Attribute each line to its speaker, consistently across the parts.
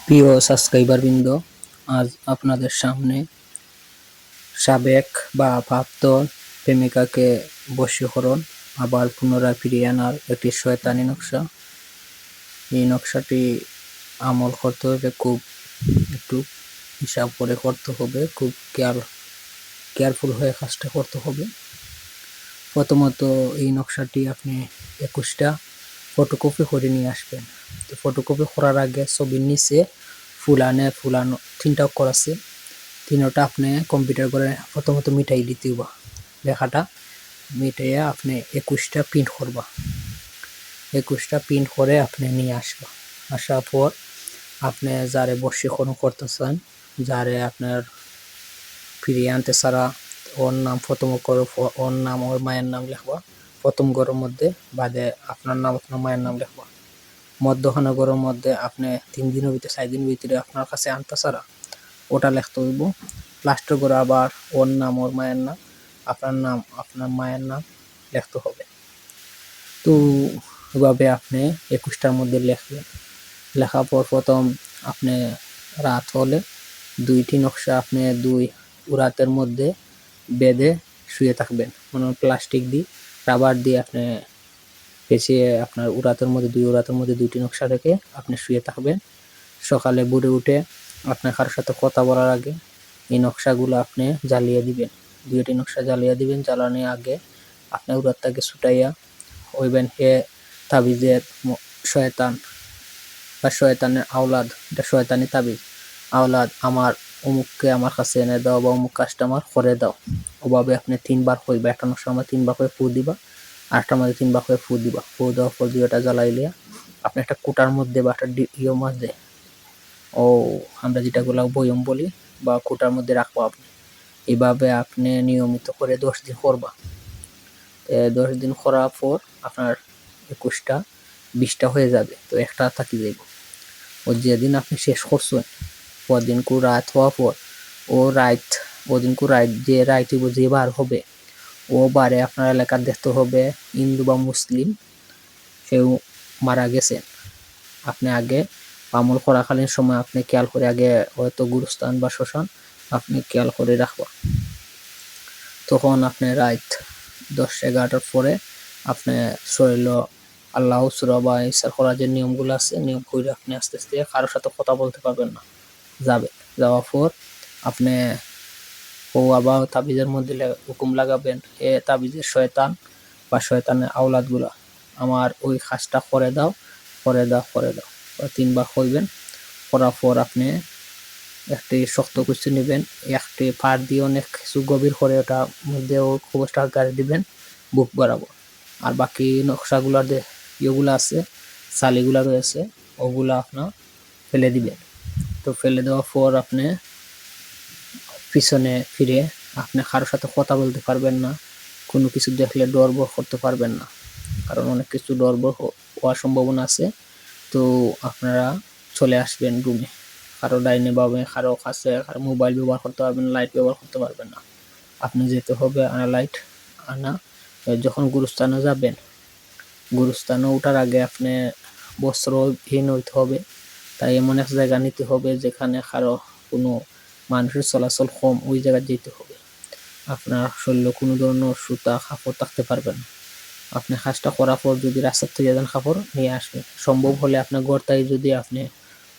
Speaker 1: প্রিয় সাবস্ক্রাইবার বৃন্দ, আজ আপনাদের সামনে সাবেক বা প্রাক্তন প্রেমিকাকে বশীকরণ আবার পুনরায় ফিরিয়ে আনার একটি শয়তানি নকশা। এই নকশাটি আমল করতে হলে খুব একটু হিসাব করে করতে হবে, খুব কেয়ারফুল হয়ে কাজটা করতে হবে। প্রথমত এই নকশাটি আপনি 21টা ফটোকপি করে নিয়ে আসবেন। তো ফটোকপি করার আগে ছবির নিচে ফুলানো 3টা অক্ষর আছে, 3টা আপনি কম্পিউটার করে প্রথমত মিটাই দিতে হইবা। লেখাটা মিটাইয়া আপনি 21টা প্রিন্ট করবা। 21টা প্রিন্ট করে আপনি নিয়ে আসবা। আসার পর আপনি যারে বশীকরণ করতে চান, যারে আপনার ফিরিয়ে আনতে ছাড়া, ওর নাম প্রথম অক্ষর, ওর নাম ওর মায়ের নাম লিখবা প্রথম ঘরের মধ্যে, বাদে আপনার নাম আপনার মায়ের নাম লিখবা। মধ্যখানে ঘরের মধ্যে আপনি 3 দিনের ভিতরে 4 দিনের ভিতরে আপনার কাছে আনতে ছাড়া ওটা লিখতে হইব। লাস্টের ঘরে আবার ওর নাম ওর মায়ের নাম, আপনার নাম আপনার মায়ের নাম লিখতে হবে। তো এভাবে আপনি 21টার মধ্যে লিখবেন। লেখার পর প্রথম আপনি রাত হলে 2টি নকশা আপনি 2 উরাতের মধ্যে বেঁধে শুয়ে থাকবেন। মানে প্লাস্টিক দিয়ে রাবার দিয়ে আপনি পেঁচিয়ে আপনার উরাতের মধ্যে 2 উরাতের মধ্যে 2টি নকশা রেখে আপনি শুয়ে থাকবেন। সকালে ভোরে উঠে আপনার কারোর সাথে কথা বলার আগে এই নকশাগুলো আপনি জ্বালিয়ে দিবেন। 2টি নকশা জ্বালিয়ে দিবেন। জ্বালানোর আগে আপনি উরাতটাকে ছুটাইয়া হইবেন হে তাবিজের শয়তান বা শয়তানের আওলাদ, এটা শয়তানি তাবিজ। আওলাদ আমার অমুককে আমার কাছে এনে দাও বা অমুক কাজটা আমার করে দাও। ওভাবে আপনি 3বার হইবা। একটা নকশার মধ্যে 3বার করে ফু দিবা, আরেকটার মধ্যে 3বার করে ফু দিবা। ফু দেওয়ার পর দুইটা জ্বালাইলে আপনি একটা কুটার মধ্যে বা একটা ইয়ের মধ্যে, আমরা যেটাগুলো বয়ম বলি, বা কুটার মধ্যে রাখবো আপনি। এইভাবে আপনি নিয়মিত করে 10 দিন করবা। 10 দিন করার পর আপনার 21টা 20টা হয়ে যাবে। তো একটা থাকি যাইব। ও যেদিন আপনি শেষ করছেন ওদিন কু রাত হওয়ার পর ওদিন কু রাত যে রাত যে বার হবে, ও বারে আপনার এলাকার দেখতে হবে হিন্দু বা মুসলিম কেউ মারা গেছেন। আপনি আগে আমল করাকালীন সময় আপনি খেয়াল করে আগে হয়তো গুরুস্থান বা শ্মশান আপনি খেয়াল করে রাখবা। তখন আপনি রাত 10-11টার পরে আপনি শরীর আল্লাহ সুরা বা ইসার করার যে নিয়মগুলো আছে, নিয়ম করে আপনি আস্তে আস্তে কারোর সাথে কথা বলতে পারবেন না। যাওয়ার পর আপনি আবার তাবিজের মধ্যে হুকুম লাগাবেন, এ তাবিজের শয়তান বা শয়তানের আওলাদগুলা আমার ওই কাজটা করে দাও, করে দাও, করে দাও। 3বার কইবেন। করার পর আপনি একটি শক্ত কিছু নেবেন, একটি পাড় দিয়ে অনেক কিছু গভীর করে ওটা মধ্যেও কবচটা গাড়ি দিবেন বুক বরাবর। আর বাকি নকশাগুলার যে ইয়েগুলো আছে, চালিগুলা রয়েছে, ওগুলা আপনার ফেলে দিবেন। তো ফেলে দেওয়ার পর আপনি পিছনে ফিরে আপনি কারোর সাথে কথা বলতে পারবেন না, কোনো কিছু দেখলে ডর ভয় করতে পারবেন না, কারণ অনেক কিছু ডর ভয় হওয়ার সম্ভাবনা আছে। তো আপনারা চলে আসবেন রুমে। কারো ডাইনে বামে, কারো কাছে, কারো মোবাইল ব্যবহার করতে পারবেন, লাইট ব্যবহার করতে পারবেন না। আপনি যেতে হবে লাইট আনা। যখন গুরুস্থানে যাবেন, গুরুস্থানে ওঠার আগে আপনি বস্ত্রহীন হইতে হবে। তাই এমন এক জায়গা নিতে হবে যেখানে কারো কোনো মানুষের চলাচল কম, ওই জায়গায় যেতে হবে। আপনার শরীরে কোনো ধরনের সুতা কাপড় থাকতে পারবে না। আপনি কাজটা করার পর যদি রাস্তার থেকে যান কাপড় নিয়ে আসবেন। সম্ভব হলে আপনার ঘর থেকে যদি আপনি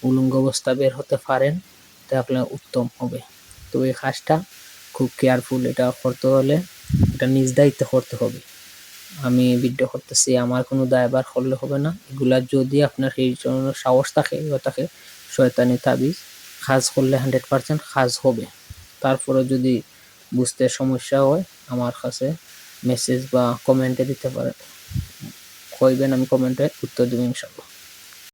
Speaker 1: উলঙ্গ অবস্থা বের হতে পারেন তাহলে উত্তম হবে। তো এই কাজটা খুব কেয়ারফুল, এটা করতে হলে এটা নিজ দায়িত্বে করতে হবে। আমি ভিডিও করতেছি, আমার কোনো দায়ভার করলে হবে না। এগুলা যদি আপনার এই জন্য সাহস থাকে শয়তানি তাবিজ কাজ করলে 100% কাজ হবে। তারপরে যদি বুঝতে সমস্যা হয় আমার কাছে মেসেজ বা কমেন্টে দিতে পারেন, কইবেন, আমি কমেন্টে উত্তর দেব ইনশাআল্লাহ।